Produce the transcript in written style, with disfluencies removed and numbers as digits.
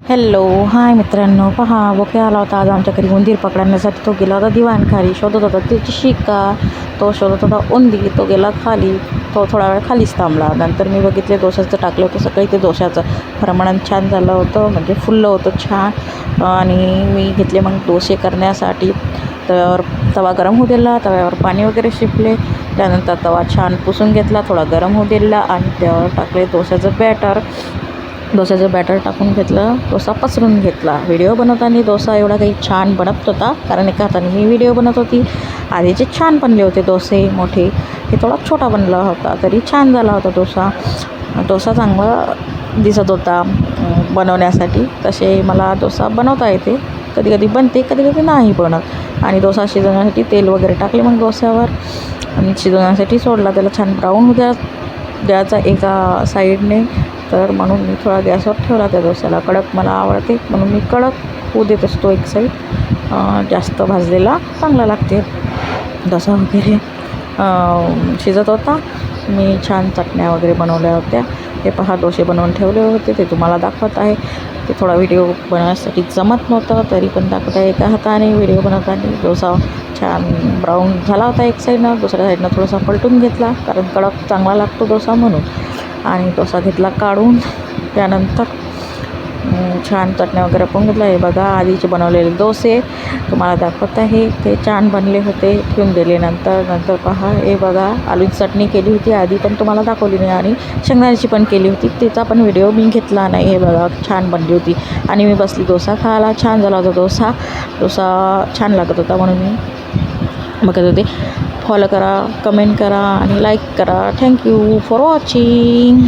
Hello hi मित्रांनो, पहा बोके आला होता आज आमच्या घरी उंदीर पकडण्यासाठी. तो गेला होता दिवाणखाली, शोधत होता त्याची शिका. तो शोधत होता उंदीर, तो गेला खाली. तो थोडा वेळ खालीच थांबला. नंतर मी बघितले डोशाचं टाकलं होतं सकाळी. ते डोशाचं प्रमाण छान झालं होतं, म्हणजे फुललं होतं छान. आणि मी घेतले मग डोसे करण्यासाठी. तव्यावर तवा गरम होऊ दिला, तव्यावर पाणी वगैरे शिपले. त्यानंतर तवा छान पुसून घेतला, थोडा गरम होऊ दिला आणि त्यावर टाकले डोशाचं बॅटर टाकून घेतलं. डोसा पसरून घेतला. व्हिडिओ बनवताना डोसा एवढा काही छान बनत होता, कारण एका हाताने मी व्हिडिओ बनवत होती. आधीचे छान बनले होते डोसे मोठे, हे थोडा छोटा बनला होता तरी छान झाला होता डोसा चांगला दिसत होता बनवण्यासाठी. तसे मला डोसा बनवता येते, कधी कधी बनते, कधी कधी नाही बनत. आणि डोसा शिजवण्यासाठी तेल वगैरे टाकले मग डोस्यावर आणि शिजवण्यासाठी सोडला. त्याला छान ब्राऊन द्यायचा एका साईडने. तर म्हणून मी थोडा गॅसवर ठेवला त्या डोस्याला. कडक मला आवडते म्हणून मी कडक होऊ देत असतो एक साईड. जास्त भाजलेला चांगला लागते डोसा वगैरे. शिजत होता. मी छान चटण्या वगैरे बनवल्या होत्या. हे पहा डोसे बनवून ठेवले होते, ते तुम्हाला दाखवत आहे. ते थोडा व्हिडिओ बनवण्यासाठी जमत नव्हतं, तरी पण दाखवत आहे. एका हाताने व्हिडिओ बनवताना डोसा छान ब्राऊन झाला होता एक साईडनं. दुसऱ्या साईडनं थोडासा पलटून घेतला, कारण कडक चांगला लागतो डोसा म्हणून. आणि डोसा घेतला काढून. त्यानंतर छान चटण्या वगैरे पण घेतला. हे बघा आधीचे बनवलेले डोसे तुम्हाला दाखवत आहे, ते छान बनले होते. ठेवून दिले. नंतर पहा हे बघा आलूची चटणी केली होती आधी, पण तुम्हाला दाखवली नाही. आणि शेंगदाण्याची पण केली होती, तिचा पण व्हिडिओ मी घेतला नाही. हे बघा छान बनली होती. आणि मी बसली डोसा खायला. छान झाला होता डोसा छान लागत होता म्हणून मी बघत होते. फॉलो करा, कमेंट करा आणि लाईक करा. Thank you for watching.